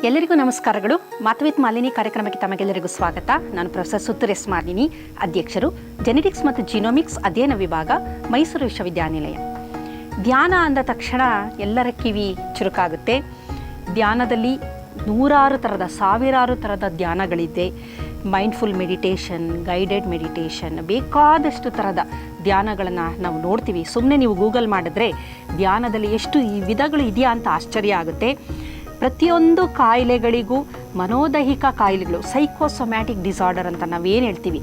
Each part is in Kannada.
ಎಲ್ಲರಿಗೂ ನಮಸ್ಕಾರಗಳು. ಮಾತು ವಿತ್ ಮಾಲಿನಿ ಕಾರ್ಯಕ್ರಮಕ್ಕೆ ತಮಗೆಲ್ಲರಿಗೂ ಸ್ವಾಗತ. ನಾನು ಪ್ರೊಫೆಸರ್ ಸುತ್ತೂರ್ ಎಸ್ ಮಾಲಿನಿ, ಅಧ್ಯಕ್ಷರು, ಜೆನೆಟಿಕ್ಸ್ ಮತ್ತು ಜಿನೋಮಿಕ್ಸ್ ಅಧ್ಯಯನ ವಿಭಾಗ, ಮೈಸೂರು ವಿಶ್ವವಿದ್ಯಾನಿಲಯ. ಧ್ಯಾನ ಅಂದ ತಕ್ಷಣ ಎಲ್ಲರ ಕಿವಿ ಚುರುಕಾಗುತ್ತೆ. ಧ್ಯಾನದಲ್ಲಿ ನೂರಾರು ಥರದ, ಸಾವಿರಾರು ಥರದ ಧ್ಯಾನಗಳಿದೆ. ಮೈಂಡ್ಫುಲ್ ಮೆಡಿಟೇಷನ್, ಗೈಡೆಡ್ ಮೆಡಿಟೇಷನ್, ಬೇಕಾದಷ್ಟು ಥರದ ಧ್ಯಾನಗಳನ್ನು ನಾವು ನೋಡ್ತೀವಿ. ಸುಮ್ಮನೆ ನೀವು ಗೂಗಲ್ ಮಾಡಿದ್ರೆ ಧ್ಯಾನದಲ್ಲಿ ಎಷ್ಟು ಈ ವಿಧಗಳು ಇದೆಯಾ ಅಂತ ಆಶ್ಚರ್ಯ ಆಗುತ್ತೆ. ಪ್ರತಿಯೊಂದು ಕಾಯಿಲೆಗಳಿಗೂ, ಮನೋದೈಹಿಕ ಕಾಯಿಲೆಗಳು, ಸೈಕೋಸೊಮ್ಯಾಟಿಕ್ ಡಿಸಾರ್ಡರ್ ಅಂತ ನಾವೇನು ಹೇಳ್ತೀವಿ,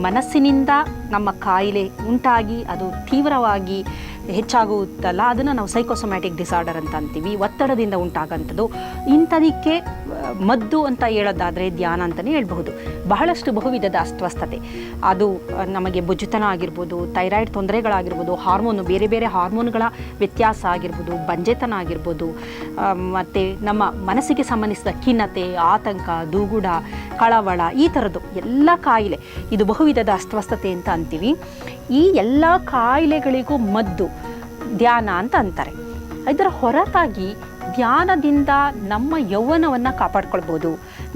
ಮನಸ್ಸಿನಿಂದ ನಮ್ಮ ಕಾಯಿಲೆ ಉಂಟಾಗಿ ಅದು ತೀವ್ರವಾಗಿ ಹೆಚ್ಚಾಗುತ್ತಲ್ಲ, ಅದನ್ನು ನಾವು ಸೈಕೋಸೊಮ್ಯಾಟಿಕ್ ಡಿಸಾರ್ಡರ್ ಅಂತ ಅಂತೀವಿ. ಒತ್ತಡದಿಂದ ಉಂಟಾಗಂಥದ್ದು. ಇಂಥದಕ್ಕೆ ಮದ್ದು ಅಂತ ಹೇಳೋದಾದರೆ ಧ್ಯಾನ ಅಂತಲೇ ಹೇಳ್ಬಹುದು. ಬಹಳಷ್ಟು ಬಹುವಿಧದ ಅಸ್ವಸ್ಥತೆ, ಅದು ನಮಗೆ ಬೊಜ್ಜುತನ ಆಗಿರ್ಬೋದು, ಥೈರಾಯ್ಡ್ ತೊಂದರೆಗಳಾಗಿರ್ಬೋದು, ಬೇರೆ ಬೇರೆ ಹಾರ್ಮೋನ್ಗಳ ವ್ಯತ್ಯಾಸ ಆಗಿರ್ಬೋದು, ಬಂಜೆತನ ಆಗಿರ್ಬೋದು, ಮತ್ತು ನಮ್ಮ ಮನಸ್ಸಿಗೆ ಸಂಬಂಧಿಸಿದ ಖಿನ್ನತೆ, ಆತಂಕ, ದುಗುಡ, ಕಳವಳ, ಈ ಥರದ್ದು ಎಲ್ಲ ಕಾಯಿಲೆ, ಇದು ಬಹುವಿಧದ ಅಸ್ವಸ್ಥತೆ ಅಂತ ಅಂತೀವಿ. ಈ ಎಲ್ಲ ಕಾಯಿಲೆಗಳಿಗೂ ಮದ್ದು ಧ್ಯಾನ ಅಂತ ಅಂತಾರೆ. ಇದರ ಹೊರತಾಗಿ ಧ್ಯಾನದಿಂದ ನಮ್ಮ ಯೌವನವನ್ನು ಕಾಪಾಡ್ಕೊಳ್ಬೋದು.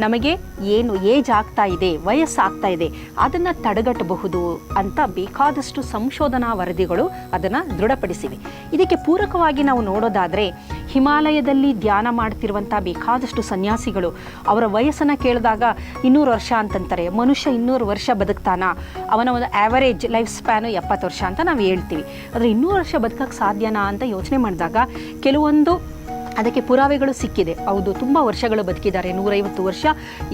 ನಮಗೆ ಏನು ಏಜ್ ಆಗ್ತಾ ಇದೆ, ವಯಸ್ಸಾಗ್ತಾ ಇದೆ, ಅದನ್ನು ತಡೆಗಟ್ಟಬಹುದು ಅಂತ ಬೇಕಾದಷ್ಟು ಸಂಶೋಧನಾ ವರದಿಗಳು ಅದನ್ನು ದೃಢಪಡಿಸಿವೆ. ಇದಕ್ಕೆ ಪೂರಕವಾಗಿ ನಾವು ನೋಡೋದಾದರೆ, ಹಿಮಾಲಯದಲ್ಲಿ ಧ್ಯಾನ ಮಾಡ್ತಿರುವಂಥ ಬೇಕಾದಷ್ಟು ಸನ್ಯಾಸಿಗಳು, ಅವರ ವಯಸ್ಸನ್ನು ಕೇಳಿದಾಗ 200 ವರ್ಷ ಅಂತಂತಾರೆ. ಮನುಷ್ಯ 200 ವರ್ಷ ಬದುಕ್ತಾನ? ಅವನ ಒಂದು ಆ್ಯಾವರೇಜ್ ಲೈಫ್ ಸ್ಪ್ಯಾನು 70 ವರ್ಷ ಅಂತ ನಾವು ಹೇಳ್ತೀವಿ. ಆದರೆ 200 ವರ್ಷ ಬದುಕಕ್ಕೆ ಸಾಧ್ಯನಾ ಅಂತ ಯೋಚನೆ ಮಾಡಿದಾಗ ಕೆಲವೊಂದು ಅದಕ್ಕೆ ಪುರಾವೆಗಳು ಸಿಕ್ಕಿದೆ. ಹೌದು, ತುಂಬ ವರ್ಷಗಳು ಬದುಕಿದ್ದಾರೆ. 150 ವರ್ಷ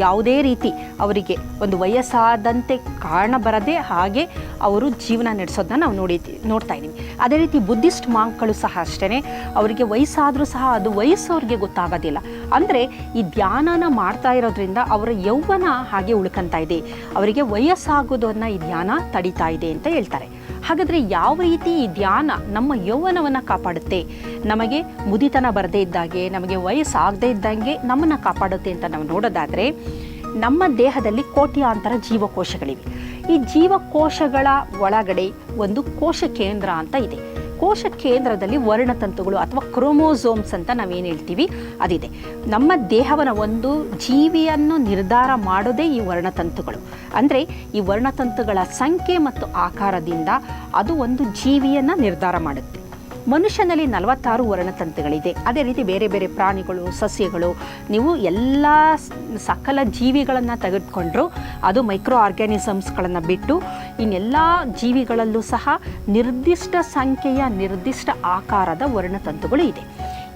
ಯಾವುದೇ ರೀತಿ ಅವರಿಗೆ ಒಂದು ವಯಸ್ಸಾದಂತೆ ಕಾರಣ ಬರದೆ ಹಾಗೆ ಅವರು ಜೀವನ ನಡೆಸೋದನ್ನ ನಾವು ನೋಡ್ತಾ ಇದ್ದೀವಿ. ಅದೇ ರೀತಿ ಬುದ್ಧಿಸ್ಟ್ ಮಾಂಕ್ಗಳು ಸಹ ಅಷ್ಟೇ, ಅವರಿಗೆ ವಯಸ್ಸಾದರೂ ಸಹ ಅದು ವಯಸ್ಸವ್ರಿಗೆ ಗೊತ್ತಾಗೋದಿಲ್ಲ. ಅಂದರೆ ಈ ಧ್ಯಾನನ ಮಾಡ್ತಾ ಇರೋದ್ರಿಂದ ಅವರ ಯೌವನ ಹಾಗೆ ಉಳ್ಕೊತಾ ಇದೆ, ಅವರಿಗೆ ವಯಸ್ಸಾಗೋದನ್ನು ಈ ಧ್ಯಾನ ತಡೀತಾ ಇದೆ ಅಂತ ಹೇಳ್ತಾರೆ. ಹಾಗಾದರೆ ಯಾವ ರೀತಿ ಈ ಧ್ಯಾನ ನಮ್ಮ ಯೌವನವನ್ನು ಕಾಪಾಡುತ್ತೆ, ನಮಗೆ ಮುದಿತನ ಬರದೇ ಇದ್ದಾಗೆ, ನಮಗೆ ವಯಸ್ಸಾಗದೇ ಇದ್ದಂಗೆ ನಮ್ಮನ್ನು ಕಾಪಾಡುತ್ತೆ ಅಂತ ನಾವು ನೋಡೋದಾದರೆ, ನಮ್ಮ ದೇಹದಲ್ಲಿ ಕೋಟ್ಯಾಂತರ ಜೀವಕೋಶಗಳಿವೆ. ಈ ಜೀವಕೋಶಗಳ ಒಳಗಡೆ ಒಂದು ಕೋಶ ಕೇಂದ್ರ ಅಂತ ಇದೆ. ಕೋಶ ಕೇಂದ್ರದಲ್ಲಿ ವರ್ಣತಂತುಗಳು ಅಥವಾ ಕ್ರೋಮೋಸೋಮ್ಸ್ ಅಂತ ನಾವೇನು ಹೇಳ್ತೀವಿ ಅದಿದೆ. ನಮ್ಮ ದೇಹವನ್ನು ಒಂದು ಜೀವಿಯನ್ನು ನಿರ್ಧಾರ ಮಾಡೋದೇ ಈ ವರ್ಣತಂತುಗಳು. ಅಂದರೆ ಈ ವರ್ಣತಂತುಗಳ ಸಂಖ್ಯೆ ಮತ್ತು ಆಕಾರದಿಂದ ಅದು ಒಂದು ಜೀವಿಯನ್ನು ನಿರ್ಧಾರ ಮಾಡುತ್ತೆ. ಮನುಷ್ಯನಲ್ಲಿ 46 ವರ್ಣತಂತುಗಳಿದೆ. ಅದೇ ರೀತಿ ಬೇರೆ ಬೇರೆ ಪ್ರಾಣಿಗಳು, ಸಸ್ಯಗಳು, ನೀವು ಎಲ್ಲ ಸಕಲ ಜೀವಿಗಳನ್ನು ತೆಗೆದುಕೊಂಡ್ರು, ಅದು ಮೈಕ್ರೋ ಆರ್ಗ್ಯಾನಿಸಮ್ಸ್ಗಳನ್ನು ಬಿಟ್ಟು ಇನ್ನೆಲ್ಲ ಜೀವಿಗಳಲ್ಲೂ ಸಹ ನಿರ್ದಿಷ್ಟ ಸಂಖ್ಯೆಯ, ನಿರ್ದಿಷ್ಟ ಆಕಾರದ ವರ್ಣತಂತುಗಳು ಇದೆ.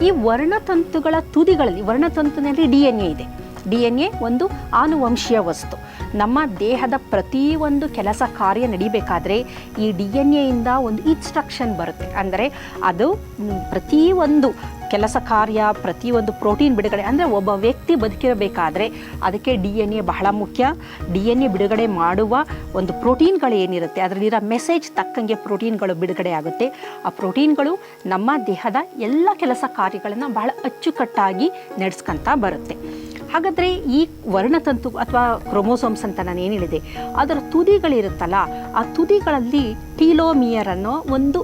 ಈ ವರ್ಣತಂತುಗಳ ತುದಿಗಳಲ್ಲಿ, ವರ್ಣತಂತುನಲ್ಲಿ DNA ಇದೆ. DNA ಒಂದು ಆನುವಂಶೀಯ ವಸ್ತು. ನಮ್ಮ ದೇಹದ ಪ್ರತಿಯೊಂದು ಕೆಲಸ ಕಾರ್ಯ ನಡಿಬೇಕಾದ್ರೆ ಈ DNA ಒಂದು ಇನ್ಸ್ಟ್ರಕ್ಷನ್ ಬರುತ್ತೆ. ಅಂದರೆ ಅದು ಪ್ರತಿಯೊಂದು ಕೆಲಸ ಕಾರ್ಯ, ಪ್ರತಿಯೊಂದು ಪ್ರೋಟೀನ್ ಬಿಡುಗಡೆ, ಅಂದರೆ ಒಬ್ಬ ವ್ಯಕ್ತಿ ಬದುಕಿರಬೇಕಾದ್ರೆ ಅದಕ್ಕೆ DNA ಬಹಳ ಮುಖ್ಯ. DNA ಬಿಡುಗಡೆ ಮಾಡುವ ಒಂದು ಪ್ರೋಟೀನ್ಗಳು ಏನಿರುತ್ತೆ, ಅದರಲ್ಲಿರೋ ಮೆಸೇಜ್ ತಕ್ಕಂಗೆ ಪ್ರೋಟೀನ್ಗಳು ಬಿಡುಗಡೆ ಆಗುತ್ತೆ. ಆ ಪ್ರೋಟೀನ್ಗಳು ನಮ್ಮ ದೇಹದ ಎಲ್ಲ ಕೆಲಸ ಕಾರ್ಯಗಳನ್ನು ಬಹಳ ಅಚ್ಚುಕಟ್ಟಾಗಿ ನಡೆಸ್ಕೊತಾ ಬರುತ್ತೆ. ಹಾಗಾದರೆ ಈ ವರ್ಣತಂತು ಅಥವಾ ಕ್ರೋಮೋಸೋಮ್ಸ್ ಅಂತ ನಾನು ಏನು ಹೇಳಿದೆ, ಅದರ ತುದಿಗಳಿರುತ್ತಲ್ಲ, ಆ ತುದಿಗಳಲ್ಲಿ ಟೀಲೋಮಿಯರ್ ಅನ್ನೋ ಒಂದು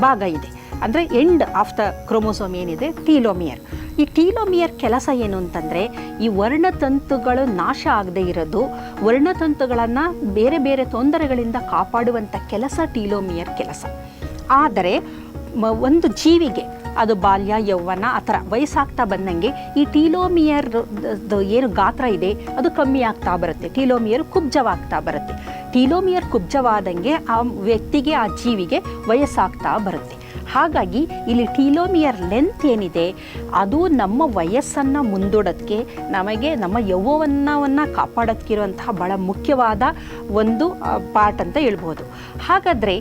ಭಾಗ ಇದೆ. ಅಂದರೆ ಎಂಡ್ ಆಫ್ ದ ಕ್ರೋಮೋಸೋಮ್ ಏನಿದೆ, ಟೀಲೋಮಿಯರ್. ಈ ಟೀಲೋಮಿಯರ್ ಕೆಲಸ ಏನು ಅಂತಂದರೆ, ಈ ವರ್ಣತಂತುಗಳು ನಾಶ ಆಗದೇ ಇರೋದು, ವರ್ಣತಂತುಗಳನ್ನು ಬೇರೆ ಬೇರೆ ತೊಂದರೆಗಳಿಂದ ಕಾಪಾಡುವಂಥ ಕೆಲಸ ಟೀಲೋಮಿಯರ್ ಕೆಲಸ. ಆದರೆ ಒಂದು ಜೀವಿಗೆ ಅದು ಬಾಲ್ಯ, ಯೌವನ, ಆ ಥರ ವಯಸ್ಸಾಗ್ತಾ ಬಂದಂಗೆ ಈ ಟೀಲೋಮಿಯರ್ ಏನು ಗಾತ್ರ ಇದೆ ಅದು ಕಮ್ಮಿ ಆಗ್ತಾ ಬರುತ್ತೆ. ಟೀಲೋಮಿಯರ್ ಕುಬ್ಜವಾಗ್ತಾ ಬರುತ್ತೆ. ಟೀಲೋಮಿಯರ್ ಕುಬ್ಜವಾದಂಗೆ ಆ ವ್ಯಕ್ತಿಗೆ, ಆ ಜೀವಿಗೆ ವಯಸ್ಸಾಗ್ತಾ ಬರುತ್ತೆ. ಹಾಗಾಗಿ ಇಲ್ಲಿ ಟೀಲೋಮಿಯರ್ ಲೆಂತ್ ಏನಿದೆ ಅದು ನಮ್ಮ ವಯಸ್ಸನ್ನು ಮುಂದೂಡೋದಕ್ಕೆ, ನಮಗೆ ನಮ್ಮ ಯೌವನವನ್ನು ಕಾಪಾಡೋದಕ್ಕಿರುವಂತಹ ಬಹಳ ಮುಖ್ಯವಾದ ಒಂದು ಪಾರ್ಟ್ ಅಂತ ಹೇಳ್ಬೋದು. ಹಾಗಾದರೆ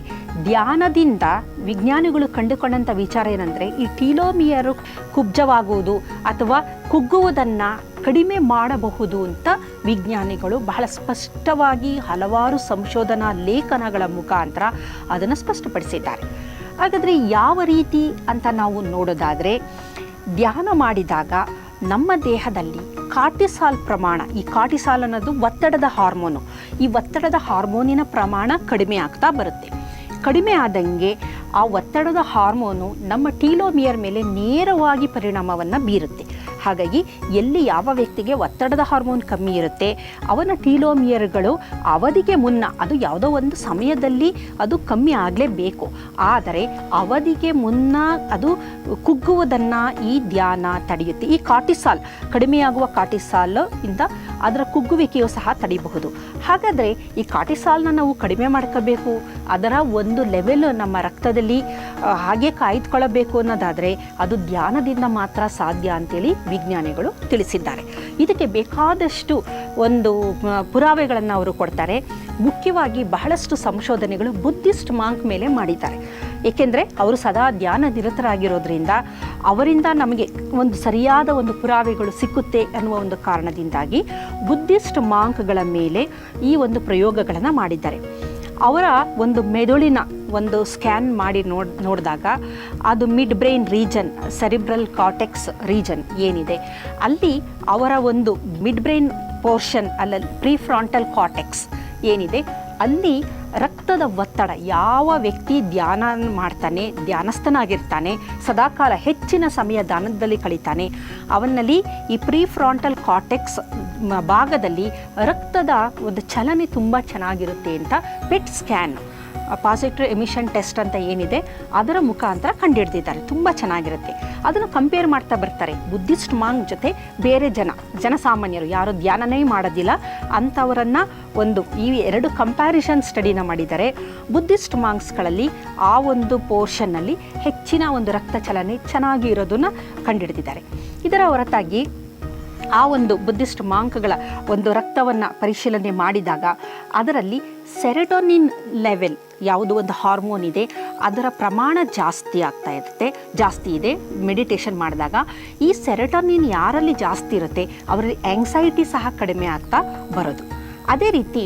ಧ್ಯಾನದಿಂದ ವಿಜ್ಞಾನಿಗಳು ಕಂಡುಕೊಂಡಂಥ ವಿಚಾರ ಏನಂದರೆ, ಈ ಟೀಲೋಮಿಯರು ಕುಬ್ಜವಾಗುವುದು ಅಥವಾ ಕುಗ್ಗುವುದನ್ನು ಕಡಿಮೆ ಮಾಡಬಹುದು ಅಂತ ವಿಜ್ಞಾನಿಗಳು ಬಹಳ ಸ್ಪಷ್ಟವಾಗಿ ಹಲವಾರು ಸಂಶೋಧನಾ ಲೇಖನಗಳ ಮುಖಾಂತರ ಅದನ್ನು ಸ್ಪಷ್ಟಪಡಿಸಿದ್ದಾರೆ. ಹಾಗಾದರೆ ಯಾವ ರೀತಿ ಅಂತ ನಾವು ನೋಡೋದಾದರೆ, ಧ್ಯಾನ ಮಾಡಿದಾಗ ನಮ್ಮ ದೇಹದಲ್ಲಿ ಕಾರ್ಟಿಸಾಲ್ ಪ್ರಮಾಣ, ಈ ಕಾರ್ಟಿಸಾಲ್ ಅನ್ನೋದು ಒತ್ತಡದ ಹಾರ್ಮೋನು, ಈ ಒತ್ತಡದ ಹಾರ್ಮೋನಿನ ಪ್ರಮಾಣ ಕಡಿಮೆ ಆಗ್ತಾ ಬರುತ್ತೆ. ಕಡಿಮೆ ಆದಂಗೆ ಆ ಒತ್ತಡದ ಹಾರ್ಮೋನು ನಮ್ಮ ಟೀಲೋಮಿಯರ್ ಮೇಲೆ ನೇರವಾಗಿ ಪರಿಣಾಮವನ್ನು ಬೀರುತ್ತೆ. ಹಾಗಾಗಿ ಎಲ್ಲಿ ಯಾವ ವ್ಯಕ್ತಿಗೆ ಒತ್ತಡದ ಹಾರ್ಮೋನ್ ಕಮ್ಮಿ ಇರುತ್ತೆ ಅವನ ಟೀಲೋಮಿಯರ್ಗಳು ಅವಧಿಗೆ ಮುನ್ನ, ಅದು ಯಾವುದೋ ಒಂದು ಸಮಯದಲ್ಲಿ ಅದು ಕಮ್ಮಿ ಆಗಲೇಬೇಕು, ಆದರೆ ಅವಧಿಗೆ ಮುನ್ನ ಅದು ಕುಗ್ಗುವುದನ್ನು ಈ ಧ್ಯಾನ ತಡೆಯುತ್ತೆ. ಈ ಕಾರ್ಟಿಸಾಲ್, ಕಡಿಮೆಯಾಗುವ ಕಾರ್ಟಿಸಾಲ್ ಇಂದ ಅದರ ಕುಗ್ಗುವಿಕೆಯು ಸಹ ತಡೆಯಬಹುದು. ಹಾಗಾದರೆ ಈ ಕಾರ್ಟಿಸಾಲ್ನ ನಾವು ಕಡಿಮೆ ಮಾಡ್ಕೋಬೇಕು, ಅದರ ಒಂದು ಲೆವೆಲ್ ನಮ್ಮ ರಕ್ತದಲ್ಲಿ ಹಾಗೆ ಕಾಯ್ದುಕೊಳ್ಳಬೇಕು ಅನ್ನೋದಾದರೆ ಅದು ಧ್ಯಾನದಿಂದ ಮಾತ್ರ ಸಾಧ್ಯ ಅಂತೇಳಿ ವಿಜ್ಞಾನಿಗಳು ತಿಳಿಸಿದ್ದಾರೆ. ಇದಕ್ಕೆ ಬೇಕಾದಷ್ಟು ಒಂದು ಪುರಾವೆಗಳನ್ನು ಅವರು ಕೊಡ್ತಾರೆ. ಮುಖ್ಯವಾಗಿ ಬಹಳಷ್ಟು ಸಂಶೋಧನೆಗಳು ಬುದ್ಧಿಸ್ಟ್ ಮಾಂಕ್ ಮೇಲೆ ಮಾಡಿದ್ದಾರೆ. ಏಕೆಂದರೆ ಅವರು ಸದಾ ಧ್ಯಾನ ನಿರತರಾಗಿರೋದ್ರಿಂದ ಅವರಿಂದ ನಮಗೆ ಒಂದು ಸರಿಯಾದ ಒಂದು ಪುರಾವೆಗಳು ಸಿಕ್ಕುತ್ತೆ ಅನ್ನುವ ಒಂದು ಕಾರಣದಿಂದಾಗಿ ಬುದ್ಧಿಸ್ಟ್ ಮಾಂಕ್ಗಳ ಮೇಲೆ ಈ ಒಂದು ಪ್ರಯೋಗಗಳನ್ನು ಮಾಡಿದ್ದಾರೆ. ಅವರ ಒಂದು ಮೆದುಳಿನ ಒಂದು ಸ್ಕ್ಯಾನ್ ಮಾಡಿ ನೋಡಿದಾಗ ಅದು mid brain region, cerebral cortex region ಏನಿದೆ ಅಲ್ಲಿ ಅವರ ಒಂದು ಮಿಡ್ ಬ್ರೈನ್ ಪೋರ್ಷನ್ ಅಲ್ಲ ಪ್ರಿಫ್ರಾಂಟಲ್ ಕಾರ್ಟೆಕ್ಸ್ ಏನಿದೆ ಅಲ್ಲಿ ರಕ್ತದ ಒತ್ತಡ, ಯಾವ ವ್ಯಕ್ತಿ ಧ್ಯಾನ ಮಾಡ್ತಾನೆ, ಧ್ಯಾನಸ್ಥನಾಗಿರ್ತಾನೆ, ಸದಾಕಾಲ ಹೆಚ್ಚಿನ ಸಮಯ ಧ್ಯಾನದಲ್ಲಿ ಕಳೀತಾನೆ, ಅವನಲ್ಲಿ ಈ ಪ್ರಿಫ್ರಾಂಟಲ್ ಕಾರ್ಟೆಕ್ಸ್ ಭಾಗದಲ್ಲಿ ರಕ್ತದ ಒಂದು ಚಲನೆ ತುಂಬ ಚೆನ್ನಾಗಿರುತ್ತೆ ಅಂತ pet scan, positive emission test ಅಂತ ಏನಿದೆ ಅದರ ಮುಖಾಂತರ ಕಂಡುಹಿಡ್ದಿದ್ದಾರೆ. ತುಂಬ ಚೆನ್ನಾಗಿರುತ್ತೆ. ಅದನ್ನು ಕಂಪೇರ್ ಮಾಡ್ತಾ ಬರ್ತಾರೆ ಬುದ್ಧಿಸ್ಟ್ ಮಾಂಕ್ ಜೊತೆ ಬೇರೆ ಜನಸಾಮಾನ್ಯರು ಯಾರು ಧ್ಯಾನನೇ ಮಾಡೋದಿಲ್ಲ ಅಂಥವರನ್ನು ಈ ಎರಡು ಕಂಪ್ಯಾರಿಸನ್ ಸ್ಟಡಿನ ಮಾಡಿದ್ದಾರೆ. ಬುದ್ಧಿಸ್ಟ್ ಮಾಂಕ್ಸ್ಗಳಲ್ಲಿ ಆ ಒಂದು ಪೋರ್ಷನ್ನಲ್ಲಿ ಹೆಚ್ಚಿನ ಒಂದು ರಕ್ತ ಚಲನೆ ಚೆನ್ನಾಗಿ ಇರೋದನ್ನು ಕಂಡುಹಿಡ್ದಿದ್ದಾರೆ. ಇದರ ಹೊರತಾಗಿ ಆ ಒಂದು ಬುದ್ಧಿಸ್ಟ್ ಮಾಂಕ್ಗಳ ಒಂದು ರಕ್ತವನ್ನು ಪರಿಶೀಲನೆ ಮಾಡಿದಾಗ ಅದರಲ್ಲಿ ಸೆರೆಟೋನಿನ್ ಲೆವೆಲ್ ಯಾವುದು ಒಂದು ಹಾರ್ಮೋನ್ ಇದೆ ಅದರ ಪ್ರಮಾಣ ಜಾಸ್ತಿ ಇದೆ. ಮೆಡಿಟೇಷನ್ ಮಾಡಿದಾಗ ಈ ಸೆರೆಟೋನಿನ್ ಯಾರಲ್ಲಿ ಜಾಸ್ತಿ ಇರುತ್ತೆ ಅವರಲ್ಲಿ ಆಂಗ್ಸೈಟಿ ಸಹ ಕಡಿಮೆ ಆಗ್ತಾ ಬರೋದು. ಅದೇ ರೀತಿ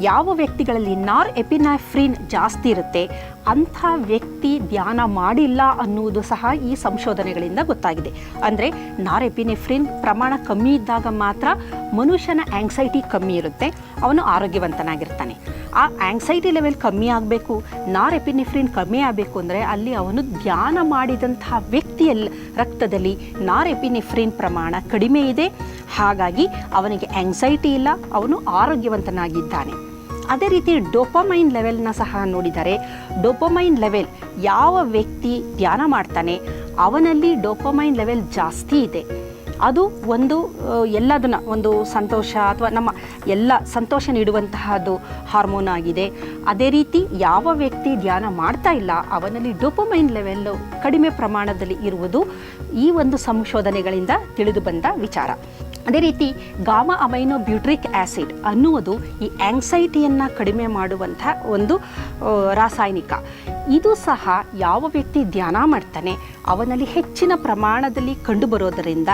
ಯಾವ ವ್ಯಕ್ತಿಗಳಲ್ಲಿ ನಾರ್ ಎಪಿನೆಫ್ರಿನ್ ಜಾಸ್ತಿ ಇರುತ್ತೆ ಅಂಥ ವ್ಯಕ್ತಿ ಧ್ಯಾನ ಮಾಡಿಲ್ಲ ಅನ್ನುವುದು ಸಹ ಈ ಸಂಶೋಧನೆಗಳಿಂದ ಗೊತ್ತಾಗಿದೆ. ಅಂದರೆ ನಾರ್ ಎಪಿನೆಫ್ರಿನ್ ಪ್ರಮಾಣ ಕಮ್ಮಿ ಇದ್ದಾಗ ಮಾತ್ರ ಮನುಷ್ಯನ ಆಂಗ್ಸೈಟಿ ಕಮ್ಮಿ ಇರುತ್ತೆ, ಅವನು ಆರೋಗ್ಯವಂತನಾಗಿರ್ತಾನೆ. ಆ ಆಂಗ್ಸೈಟಿ ಲೆವೆಲ್ ಕಮ್ಮಿ ಆಗಬೇಕು, ನಾರ್ ಎಪಿನೆಫ್ರಿನ್ ಕಮ್ಮಿ ಆಗಬೇಕು ಅಂದರೆ ಅಲ್ಲಿ ಅವನು ಧ್ಯಾನ ಮಾಡಿದಂತಹ ವ್ಯಕ್ತಿಯಲ್ಲಿ ರಕ್ತದಲ್ಲಿ ನಾರ್ ಎಪಿನೆಫ್ರಿನ್ ಪ್ರಮಾಣ ಕಡಿಮೆ ಇದೆ, ಹಾಗಾಗಿ ಅವನಿಗೆ ಆಂಗ್ಸೈಟಿ ಇಲ್ಲ, ಅವನು ಆರೋಗ್ಯವಂತನಾಗಿದ್ದಾನೆ. ಅದೇ ರೀತಿ ಡೋಪಮೈನ್ ಲೆವೆಲ್ನ ಸಹ ನೋಡಿದರೆ ಡೋಪಮೈನ್ ಲೆವೆಲ್ ಯಾವ ವ್ಯಕ್ತಿ ಧ್ಯಾನ ಮಾಡ್ತಾನೆ ಅವನಲ್ಲಿ ಡೋಪಮೈನ್ ಲೆವೆಲ್ ಜಾಸ್ತಿ ಇದೆ, ಅದು ಒಂದು ಎಲ್ಲದನ್ನ ಒಂದು ಸಂತೋಷ ಅಥವಾ ನಮ್ಮ ಎಲ್ಲ ಸಂತೋಷ ನೀಡುವಂತಹದ್ದು ಹಾರ್ಮೋನ್ ಆಗಿದೆ. ಅದೇ ರೀತಿ ಯಾವ ವ್ಯಕ್ತಿ ಧ್ಯಾನ ಮಾಡ್ತಾ ಇಲ್ಲ ಅವನಲ್ಲಿ ಡೋಪಮೈನ್ ಲೆವೆಲ್ಲು ಕಡಿಮೆ ಪ್ರಮಾಣದಲ್ಲಿ ಇರುವುದು ಈ ಒಂದು ಸಂಶೋಧನೆಗಳಿಂದ ತಿಳಿದು ಬಂದ ವಿಚಾರ. ಅದೇ ರೀತಿ ಗಾಮಾ ಅಮೈನೋ ಬ್ಯೂಟ್ರಿಕ್ ಆ್ಯಸಿಡ್ ಅನ್ನುವುದು ಈ ಆಂಗ್ಸೈಟಿಯನ್ನು ಕಡಿಮೆ ಮಾಡುವಂಥ ಒಂದು ರಾಸಾಯನಿಕ. ಇದು ಸಹ ಯಾವ ವ್ಯಕ್ತಿ ಧ್ಯಾನ ಮಾಡ್ತಾನೆ ಅವನಲ್ಲಿ ಹೆಚ್ಚಿನ ಪ್ರಮಾಣದಲ್ಲಿ ಕಂಡುಬರೋದರಿಂದ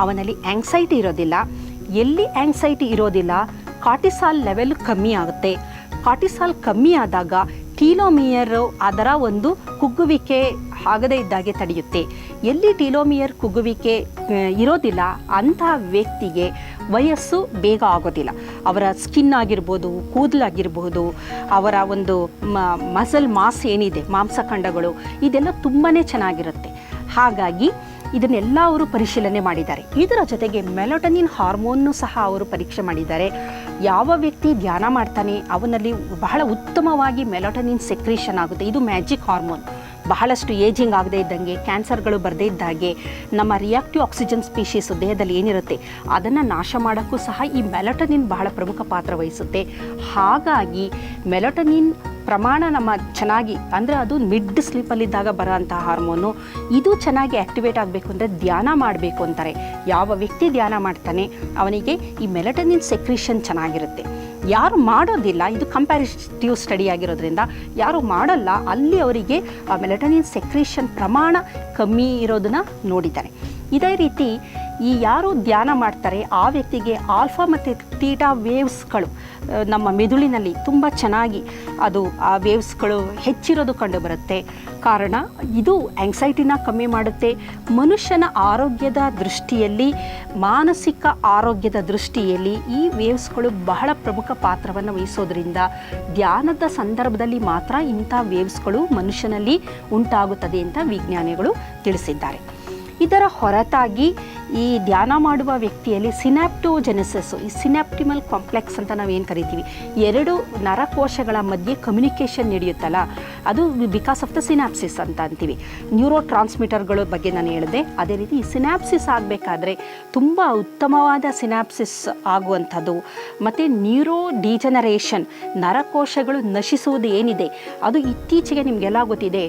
ಅವನಲ್ಲಿ ಆಂಗ್ಸೈಟಿ ಇರೋದಿಲ್ಲ. ಎಲ್ಲಿ ಆಂಗ್ಸೈಟಿ ಇರೋದಿಲ್ಲ ಕಾರ್ಟಿಸಾಲ್ ಲೆವೆಲ್ ಕಮ್ಮಿ ಆಗುತ್ತೆ. ಕಾರ್ಟಿಸಾಲ್ ಕಮ್ಮಿ ಆದಾಗ ಟೀಲೋಮಿಯರು ಅದರ ಒಂದು ಕುಗ್ಗುವಿಕೆ ಆಗದೇ ಇದ್ದಾಗೆ ತಡೆಯುತ್ತೆ. ಎಲ್ಲಿ ಟೀಲೋಮಿಯರ್ ಕುಗ್ಗುವಿಕೆ ಇರೋದಿಲ್ಲ ಅಂತಹ ವ್ಯಕ್ತಿಗೆ ವಯಸ್ಸು ಬೇಗ ಆಗೋದಿಲ್ಲ. ಅವರ ಸ್ಕಿನ್ ಆಗಿರ್ಬೋದು, ಕೂದಲಾಗಿರ್ಬೋದು, ಅವರ ಒಂದು ಮಸಲ್ ಮಾಸ್ ಏನಿದೆ, ಮಾಂಸಖಂಡಗಳು, ಇದೆಲ್ಲ ತುಂಬಾ ಚೆನ್ನಾಗಿರುತ್ತೆ. ಹಾಗಾಗಿ ಇದನ್ನೆಲ್ಲ ಅವರು ಪರಿಶೀಲನೆ ಮಾಡಿದ್ದಾರೆ. ಇದರ ಜೊತೆಗೆ ಮೆಲಟೋನಿನ್ ಹಾರ್ಮೋನ್ನು ಸಹ ಅವರು ಪರೀಕ್ಷೆ ಮಾಡಿದ್ದಾರೆ. ಯಾವ ವ್ಯಕ್ತಿ ಧ್ಯಾನ ಮಾಡ್ತಾನೆ ಅವನಲ್ಲಿ ಬಹಳ ಉತ್ತಮವಾಗಿ ಮೆಲಟೋನಿನ್ ಸೆಕ್ರೀಷನ್ ಆಗುತ್ತೆ. ಇದು ಮ್ಯಾಜಿಕ್ ಹಾರ್ಮೋನ್. ಬಹಳಷ್ಟು ಏಜಿಂಗ್ ಆಗದೇ ಇದ್ದಂಗೆ, ಕ್ಯಾನ್ಸರ್ಗಳು ಬರದೇ ಇದ್ದಾಗೆ, ನಮ್ಮ ರಿಯಾಕ್ಟಿವ್ ಆಕ್ಸಿಜನ್ ಸ್ಪೀಷೀಸ್ ದೇಹದಲ್ಲಿ ಏನಿರುತ್ತೆ ಅದನ್ನು ನಾಶ ಮಾಡೋಕ್ಕೂ ಸಹ ಈ ಮೆಲಟೋನಿನ್ ಬಹಳ ಪ್ರಮುಖ ಪಾತ್ರ ವಹಿಸುತ್ತೆ. ಹಾಗಾಗಿ ಮೆಲಟೋನಿನ್ ಪ್ರಮಾಣ ನಮ್ಮ ಚೆನ್ನಾಗಿ, ಅಂದರೆ ಅದು ಮಿಡ್ ಸ್ಲೀಪಲ್ಲಿದ್ದಾಗ ಬರೋಂಥ ಹಾರ್ಮೋನು, ಇದು ಚೆನ್ನಾಗಿ ಆ್ಯಕ್ಟಿವೇಟ್ ಆಗಬೇಕು ಅಂದರೆ ಧ್ಯಾನ ಮಾಡಬೇಕು ಅಂತಾರೆ. ಯಾವ ವ್ಯಕ್ತಿ ಧ್ಯಾನ ಮಾಡ್ತಾನೆ ಅವನಿಗೆ ಈ ಮೆಲಟೋನಿನ್ ಸೆಕ್ರೀಷನ್ ಚೆನ್ನಾಗಿರುತ್ತೆ. ಯಾರು ಮಾಡೋದಿಲ್ಲ, ಇದು ಕಂಪ್ಯಾರಿಟಿವ್ ಸ್ಟಡಿ ಆಗಿರೋದ್ರಿಂದ ಯಾರು ಮಾಡಲ್ಲ ಅಲ್ಲಿ ಅವರಿಗೆ ಆ ಮೆಲಟೋನಿನ್ ಸೆಕ್ರೀಷನ್ ಪ್ರಮಾಣ ಕಮ್ಮಿ ಇರೋದನ್ನು ನೋಡಿದ್ದಾರೆ. ಇದೇ ರೀತಿ ಈ ಯಾರು ಧ್ಯಾನ ಮಾಡ್ತಾರೆ ಆ ವ್ಯಕ್ತಿಗೆ ಆಲ್ಫಾ ಮತ್ತು ತೀಟಾ ವೇವ್ಸ್ಗಳು ನಮ್ಮ ಮೆದುಳಿನಲ್ಲಿ ತುಂಬ ಚೆನ್ನಾಗಿ ಅದು ಆ ವೇವ್ಸ್ಗಳು ಹೆಚ್ಚಿರೋದು ಕಂಡುಬರುತ್ತೆ. ಕಾರಣ ಇದು ಆಂಗ್ಸೈಟಿನ ಕಮ್ಮಿ ಮಾಡುತ್ತೆ. ಮನುಷ್ಯನ ಆರೋಗ್ಯದ ದೃಷ್ಟಿಯಲ್ಲಿ, ಮಾನಸಿಕ ಆರೋಗ್ಯದ ದೃಷ್ಟಿಯಲ್ಲಿ ಈ ವೇವ್ಸ್ಗಳು ಬಹಳ ಪ್ರಮುಖ ಪಾತ್ರವನ್ನು ವಹಿಸೋದ್ರಿಂದ ಧ್ಯಾನದ ಸಂದರ್ಭದಲ್ಲಿ ಮಾತ್ರ ಇಂಥ ವೇವ್ಸ್ಗಳು ಮನುಷ್ಯನಲ್ಲಿ ಉಂಟಾಗುತ್ತದೆ ಅಂತ ವಿಜ್ಞಾನಿಗಳು ತಿಳಿಸಿದ್ದಾರೆ. ಇದರ ಹೊರತಾಗಿ ಈ ಧ್ಯಾನ ಮಾಡುವ ವ್ಯಕ್ತಿಯಲ್ಲಿ ಸಿನಾಪ್ಟೋಜೆನೆಸಿಸ್, ಈ ಸಿನಾಪ್ಟಿಮಲ್ ಕಾಂಪ್ಲೆಕ್ಸ್ ಅಂತ ನಾವೇನು ಕರಿತೀವಿ, ಎರಡು ನರಕೋಶಗಳ ಮಧ್ಯೆ ಕಮ್ಯುನಿಕೇಷನ್ ನಡೆಯುತ್ತಲ್ಲ, ಅದು ಬಿಕಾಸ್ ಆಫ್ ದ ಸಿನಾಪ್ಸಿಸ್ ಅಂತ ಅಂತೀವಿ. ನ್ಯೂರೋ ಟ್ರಾನ್ಸ್ಮಿಟರ್ಗಳ ಬಗ್ಗೆ ನಾನು ಹೇಳಿದೆ. ಅದೇ ರೀತಿ ಈ ಸಿನಾಪ್ಸಿಸ್ ಆಗಬೇಕಾದ್ರೆ ತುಂಬ ಉತ್ತಮವಾದ ಸಿನಾಪ್ಸಿಸ್ ಆಗುವಂಥದ್ದು, ಮತ್ತು ನ್ಯೂರೋ ಡಿಜನರೇಷನ್, ನರಕೋಶಗಳು ನಶಿಸುವುದು ಏನಿದೆ ಅದು ಇತ್ತೀಚೆಗೆ ನಿಮಗೆಲ್ಲ ಗೊತ್ತಿದೆ.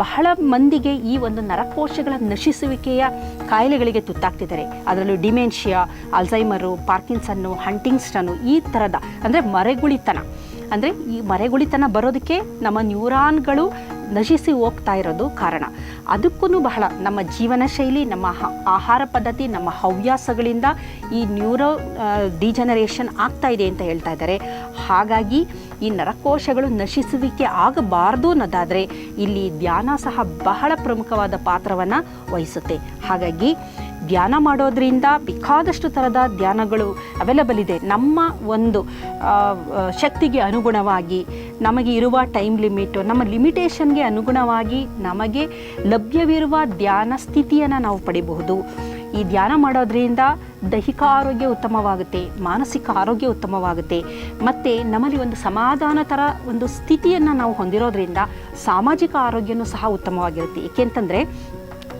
ಬಹಳ ಮಂದಿಗೆ ಈ ಒಂದು ನರಕೋಶಗಳ ನಶಿಸುವಿಕೆಯ ಕಾಯಿಲೆಗಳಿಗೆ ತುತ್ತಾಗ್ತಿದ್ದಾರೆ. ಅದರಲ್ಲೂ ಡಿಮೆನ್ಷಿಯಾ, ಅಲ್ಝೈಮರು, ಪಾರ್ಕಿನ್ಸನ್ನು, ಹಂಟಿಂಗ್ಸ್ಟನ್ನು, ಈ ಥರದ ಅಂದರೆ ಮರೆಗುಳಿತನ. ಅಂದರೆ ಈ ಮರೆಗುಳಿತನ ಬರೋದಕ್ಕೆ ನಮ್ಮ ನ್ಯೂರಾನ್ಗಳು ನಶಿಸಿ ಹೋಗ್ತಾ ಇರೋದು ಕಾರಣ. ಅದಕ್ಕೂ ಬಹಳ ನಮ್ಮ ಜೀವನ ಶೈಲಿ, ನಮ್ಮ ಆಹಾರ ಪದ್ಧತಿ, ನಮ್ಮ ಹವ್ಯಾಸಗಳಿಂದ ಈ ನ್ಯೂರೋ ಡಿಜನರೇಷನ್ ಆಗ್ತಾ ಇದೆ ಅಂತ ಹೇಳ್ತಾ ಇದ್ದಾರೆ. ಹಾಗಾಗಿ ಈ ನರಕೋಶಗಳು ನಶಿಸುವಿಕೆ ಆಗಬಾರ್ದು ಅನ್ನೋದಾದರೆ ಇಲ್ಲಿ ಧ್ಯಾನ ಸಹ ಬಹಳ ಪ್ರಮುಖವಾದ ಪಾತ್ರವನ್ನು ವಹಿಸುತ್ತೆ. ಹಾಗಾಗಿ ಧ್ಯಾನ ಮಾಡೋದ್ರಿಂದ ಬೇಕಾದಷ್ಟು ಥರದ ಧ್ಯಾನಗಳು ಅವೈಲಬಲ್ ಇದೆ. ನಮ್ಮ ಒಂದು ಶಕ್ತಿಗೆ ಅನುಗುಣವಾಗಿ, ನಮಗೆ ಇರುವ ಟೈಮ್ ಲಿಮಿಟು, ನಮ್ಮ ಲಿಮಿಟೇಷನ್ಗೆ ಅನುಗುಣವಾಗಿ ನಮಗೆ ಲಭ್ಯವಿರುವ ಧ್ಯಾನ ಸ್ಥಿತಿಯನ್ನು ನಾವು ಪಡಿಬಹುದು. ಈ ಧ್ಯಾನ ಮಾಡೋದ್ರಿಂದ ದೈಹಿಕ ಆರೋಗ್ಯ ಉತ್ತಮವಾಗುತ್ತೆ, ಮಾನಸಿಕ ಆರೋಗ್ಯ ಉತ್ತಮವಾಗುತ್ತೆ, ಮತ್ತು ನಮ್ಮಲ್ಲಿ ಒಂದು ಸಮಾಧಾನ ಥರ ಒಂದು ಸ್ಥಿತಿಯನ್ನು ನಾವು ಹೊಂದಿರೋದ್ರಿಂದ ಸಾಮಾಜಿಕ ಆರೋಗ್ಯನೂ ಸಹ ಉತ್ತಮವಾಗಿರುತ್ತೆ. ಏಕೆಂತಂದರೆ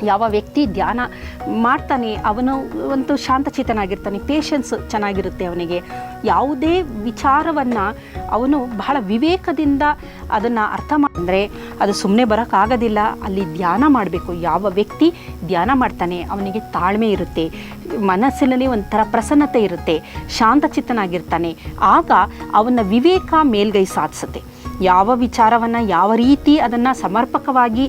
ಯಾವ ವ್ಯಕ್ತಿ ಧ್ಯಾನ ಮಾಡ್ತಾನೆ ಅವನು ಒಂದು ಶಾಂತಚಿತ್ತನಾಗಿರ್ತಾನೆ, ಪೇಷನ್ಸ್ ಚೆನ್ನಾಗಿರುತ್ತೆ ಅವನಿಗೆ. ಯಾವುದೇ ವಿಚಾರವನ್ನು ಅವನು ಬಹಳ ವಿವೇಕದಿಂದ ಅದನ್ನು ಅರ್ಥ ಅಂದರೆ ಅದು ಸುಮ್ಮನೆ ಬರೋಕ್ಕಾಗೋದಿಲ್ಲ, ಅಲ್ಲಿ ಧ್ಯಾನ ಮಾಡಬೇಕು. ಯಾವ ವ್ಯಕ್ತಿ ಧ್ಯಾನ ಮಾಡ್ತಾನೆ ಅವನಿಗೆ ತಾಳ್ಮೆ ಇರುತ್ತೆ, ಮನಸ್ಸಿನಲ್ಲಿ ಒಂಥರ ಪ್ರಸನ್ನತೆ ಇರುತ್ತೆ, ಶಾಂತಚಿತ್ತನಾಗಿರ್ತಾನೆ. ಆಗ ಅವನ ವಿವೇಕ ಮೇಲ್ಗೈ ಸಾಧಿಸುತ್ತೆ. ಯಾವ ವಿಚಾರವನ್ನು ಯಾವ ರೀತಿ ಅದನ್ನು ಸಮರ್ಪಕವಾಗಿ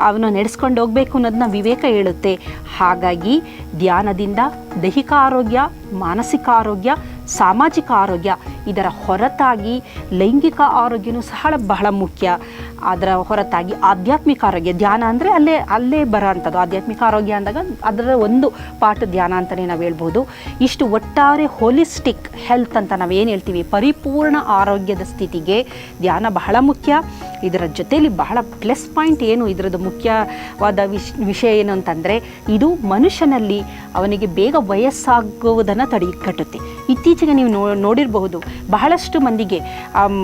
ಅವನು ನಡೆಸ್ಕೊಂಡು ಹೋಗಬೇಕು ಅನ್ನೋದನ್ನ ವಿವೇಕ ಹೇಳುತ್ತೆ. ಹಾಗಾಗಿ ಧ್ಯಾನದಿಂದ ದೈಹಿಕ ಆರೋಗ್ಯ, ಮಾನಸಿಕ ಆರೋಗ್ಯ, ಸಾಮಾಜಿಕ ಆರೋಗ್ಯ, ಇದರ ಹೊರತಾಗಿ ಲೈಂಗಿಕ ಆರೋಗ್ಯನೂ ಸಹ ಬಹಳ ಮುಖ್ಯ. ಅದರ ಹೊರತಾಗಿ ಆಧ್ಯಾತ್ಮಿಕ ಆರೋಗ್ಯ, ಧ್ಯಾನ ಅಂದರೆ ಅಲ್ಲೇ ಬರೋ ಅಂಥದ್ದು. ಆಧ್ಯಾತ್ಮಿಕ ಆರೋಗ್ಯ ಅಂದಾಗ ಅದರ ಒಂದು ಪಾರ್ಟ್ ಧ್ಯಾನ ಅಂತಲೇ ನಾವು ಹೇಳ್ಬೋದು. ಇಷ್ಟು ಒಟ್ಟಾರೆ ಹೋಲಿಸ್ಟಿಕ್ ಹೆಲ್ತ್ ಅಂತ ನಾವೇನು ಹೇಳ್ತೀವಿ, ಪರಿಪೂರ್ಣ ಆರೋಗ್ಯದ ಸ್ಥಿತಿಗೆ ಧ್ಯಾನ ಬಹಳ ಮುಖ್ಯ. ಇದರ ಜೊತೆಯಲ್ಲಿ ಬಹಳ ಪ್ಲಸ್ ಪಾಯಿಂಟ್ ಏನು, ಇದರದ್ದು ಮುಖ್ಯವಾದ ವಿಷಯ ಏನು ಅಂತಂದರೆ, ಇದು ಮನುಷ್ಯನಲ್ಲಿ ಅವನಿಗೆ ಬೇಗ ವಯಸ್ಸಾಗುವುದನ್ನು ತಡೆಗಟ್ಟುತ್ತೆ. ಇತ್ತೀಚೆಗೆ ನೀವು ನೋಡಿರಬಹುದು ಬಹಳಷ್ಟು ಮಂದಿಗೆ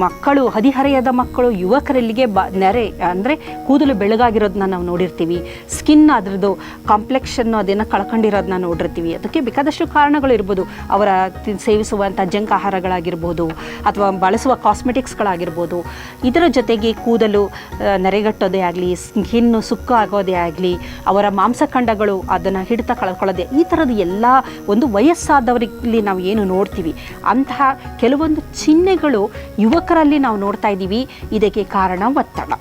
ಮಕ್ಕಳು, ಹದಿಹರೆಯದ ಮಕ್ಕಳು, ಯುವಕರಲ್ಲಿಗೆ ನೆರೆ ಅಂದರೆ ಕೂದಲು ಬೆಳಗಾಗಿರೋದನ್ನ ನಾವು ನೋಡಿರ್ತೀವಿ. ಸ್ಕಿನ್ ಅದರದ್ದು ಕಾಂಪ್ಲೆಕ್ಷನ್ನು ಅದನ್ನು ಕಳ್ಕೊಂಡಿರೋದನ್ನ ನೋಡಿರ್ತೀವಿ. ಅದಕ್ಕೆ ಬೇಕಾದಷ್ಟು ಕಾರಣಗಳು ಇರ್ಬೋದು. ಅವರ ಸೇವಿಸುವಂಥ ಜಂಕ್ ಆಹಾರಗಳಾಗಿರ್ಬೋದು ಅಥವಾ ಬಳಸುವ ಕಾಸ್ಮೆಟಿಕ್ಸ್ಗಳಾಗಿರ್ಬೋದು. ಇದರ ಜೊತೆಗೆ ಕೂದಲು ನೆರೆಗಟ್ಟೋದೇ ಆಗಲಿ, ಸ್ಕಿನ್ನು ಸುಕ್ಕು ಆಗೋದೇ ಆಗಲಿ, ಅವರ ಮಾಂಸಖಂಡಗಳು ಅದನ್ನು ಹಿಡಿತ ಕಳ್ಕೊಳ್ಳೋದೇ, ಈ ಥರದ್ದು ಎಲ್ಲ ಒಂದು ವಯಸ್ಸಾದವರಲ್ಲಿ ನಾವು ಏನು ನೋಡ್ತೀವಿ ಅಂತಹ ಕೆಲವೊಂದು ಚಿಹ್ನೆಗಳು ಯುವಕರಲ್ಲಿ ನಾವು ನೋಡ್ತಾ ಇದ್ದೀವಿ. ಇದಕ್ಕೆ ಕಾರಣ ಒತ್ತಡ.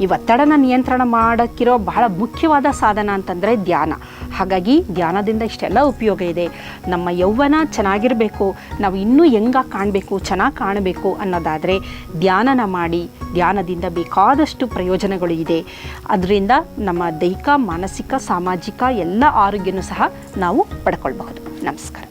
ಈ ಒತ್ತಡನ ನಿಯಂತ್ರಣ ಮಾಡೋಕ್ಕಿರೋ ಬಹಳ ಮುಖ್ಯವಾದ ಸಾಧನ ಅಂತಂದರೆ ಧ್ಯಾನ. ಹಾಗಾಗಿ ಧ್ಯಾನದಿಂದ ಇಷ್ಟೆಲ್ಲ ಉಪಯೋಗ ಇದೆ. ನಮ್ಮ ಯೌವನ ಚೆನ್ನಾಗಿರಬೇಕು, ನಾವು ಇನ್ನೂ ಹೆಂಗಾಗಿ ಕಾಣಬೇಕು, ಚೆನ್ನಾಗಿ ಕಾಣಬೇಕು ಅನ್ನೋದಾದರೆ ಧ್ಯಾನನ ಮಾಡಿ. ಧ್ಯಾನದಿಂದ ಬೇಕಾದಷ್ಟು ಪ್ರಯೋಜನಗಳು ಇದೆ. ಅದರಿಂದ ನಮ್ಮ ದೈಹಿಕ, ಮಾನಸಿಕ, ಸಾಮಾಜಿಕ ಎಲ್ಲ ಆರೋಗ್ಯನೂ ಸಹ ನಾವು ಪಡ್ಕೊಳ್ಬಹುದು. ನಮಸ್ಕಾರ.